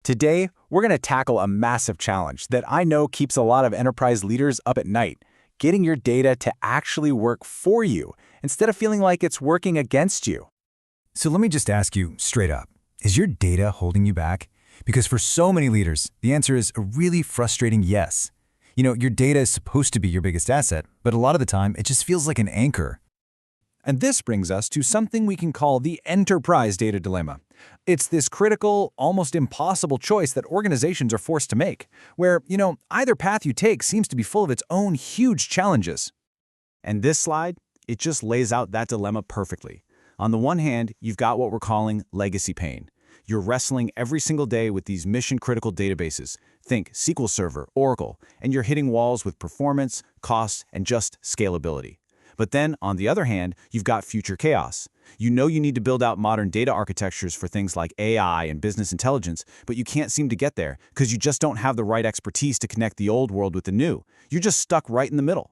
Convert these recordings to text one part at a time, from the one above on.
Today, we're going to tackle a massive challenge that I know keeps a lot of enterprise leaders up at night, getting your data to actually work for you instead of feeling like it's working against you. So let me just ask you straight up, is your data holding you back? Because for so many leaders, the answer is a really frustrating yes. Your data is supposed to be your biggest asset, but a lot of the time, it just feels like an anchor. And this brings us to something we can call the enterprise data dilemma. It's this critical, almost impossible choice that organizations are forced to make, where, either path you take seems to be full of its own huge challenges. And this slide, it just lays out that dilemma perfectly. On the one hand, you've got what we're calling legacy pain. You're wrestling every single day with these mission-critical databases. Think SQL Server, Oracle, and you're hitting walls with performance, cost, and just scalability. But then, on the other hand, you've got future chaos. You know you need to build out modern data architectures for things like AI and business intelligence, but you can't seem to get there because you just don't have the right expertise to connect the old world with the new. You're just stuck right in the middle.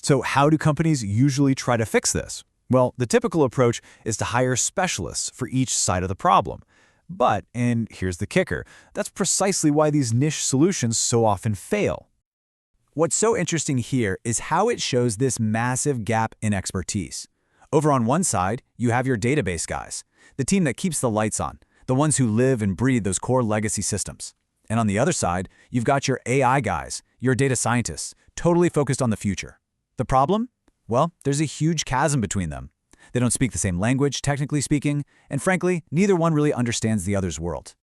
So how do companies usually try to fix this? Well, the typical approach is to hire specialists for each side of the problem. But, and here's the kicker, that's precisely why these niche solutions so often fail. What's so interesting here is how it shows this massive gap in expertise. Over on one side, you have your database guys, the team that keeps the lights on, the ones who live and breathe those core legacy systems. And on the other side, you've got your AI guys, your data scientists, totally focused on the future. The problem? Well, there's a huge chasm between them. They don't speak the same language, technically speaking, and frankly, neither one really understands the other's world.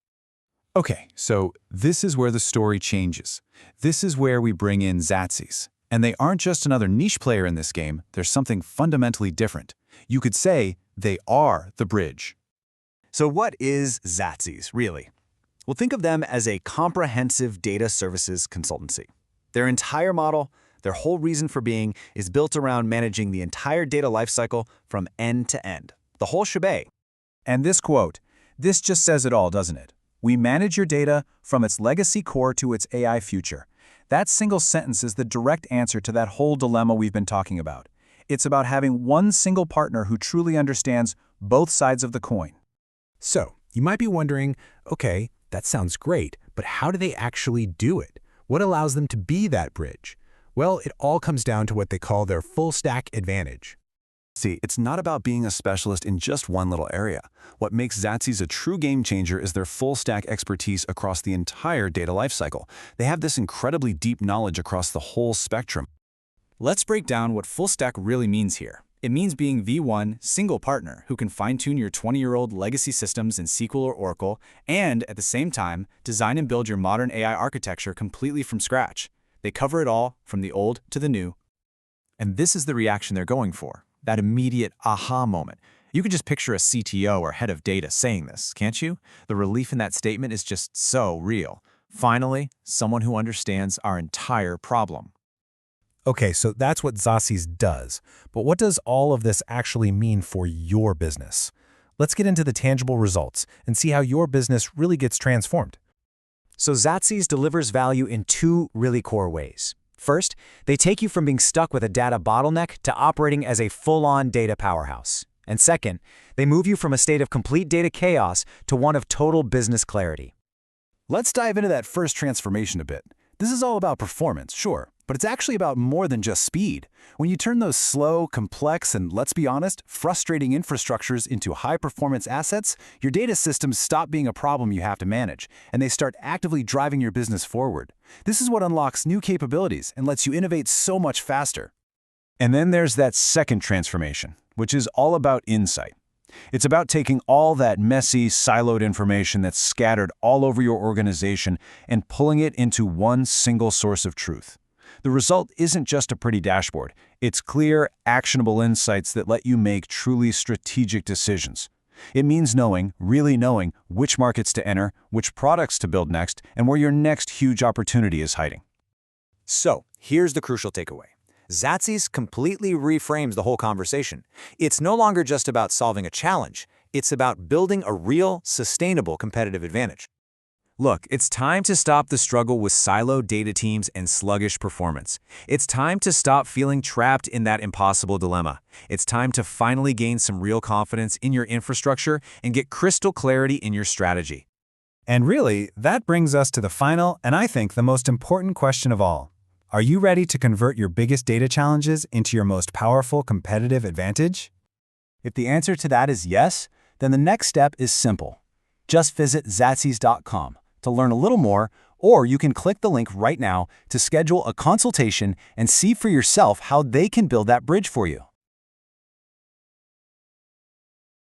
Okay, so this is where the story changes. This is where we bring in Zatsys. And they aren't just another niche player in this game, there's something fundamentally different. You could say they are the bridge. So what is Zatsys, really? Well, think of them as a comprehensive data services consultancy. Their entire model, their whole reason for being, is built around managing the entire data lifecycle from end to end, the whole shebang. And this quote, this just says it all, doesn't it? We manage your data from its legacy core to its AI future. That single sentence is the direct answer to that whole dilemma we've been talking about. It's about having one single partner who truly understands both sides of the coin. So, you might be wondering, okay, that sounds great, but how do they actually do it? What allows them to be that bridge? Well, it all comes down to what they call their full-stack advantage. See, it's not about being a specialist in just one little area. What makes Zatsys a true game changer is their full-stack expertise across the entire data lifecycle. They have this incredibly deep knowledge across the whole spectrum. Let's break down what full stack really means here. It means being the one single partner who can fine-tune your 20-year-old legacy systems in SQL or Oracle and, at the same time, design and build your modern AI architecture completely from scratch. They cover it all, from the old to the new. And this is the reaction they're going for. That immediate aha moment. You can just picture a CTO or head of data saying this, can't you? The relief in that statement is just so real. Finally, someone who understands our entire problem. Okay, so that's what Zatsys does. But what does all of this actually mean for your business? Let's get into the tangible results and see how your business really gets transformed. So Zatsys delivers value in two really core ways. First, they take you from being stuck with a data bottleneck to operating as a full-on data powerhouse. And second, they move you from a state of complete data chaos to one of total business clarity. Let's dive into that first transformation a bit. This is all about performance, sure, but it's actually about more than just speed. When you turn those slow, complex, and let's be honest, frustrating infrastructures into high-performance assets, your data systems stop being a problem you have to manage, and they start actively driving your business forward. This is what unlocks new capabilities and lets you innovate so much faster. And then there's that second transformation, which is all about insight. It's about taking all that messy, siloed information that's scattered all over your organization and pulling it into one single source of truth. The result isn't just a pretty dashboard. It's clear, actionable insights that let you make truly strategic decisions. It means knowing, really knowing, which markets to enter, which products to build next, and where your next huge opportunity is hiding. So, here's the crucial takeaway. Zatsys completely reframes the whole conversation. It's no longer just about solving a challenge. It's about building a real, sustainable competitive advantage. Look, it's time to stop the struggle with siloed data teams and sluggish performance. It's time to stop feeling trapped in that impossible dilemma. It's time to finally gain some real confidence in your infrastructure and get crystal clarity in your strategy. And really, that brings us to the final and I think the most important question of all. Are you ready to convert your biggest data challenges into your most powerful competitive advantage? If the answer to that is yes, then the next step is simple. Just visit Zatsys.com to learn a little more, or you can click the link right now to schedule a consultation and see for yourself how they can build that bridge for you.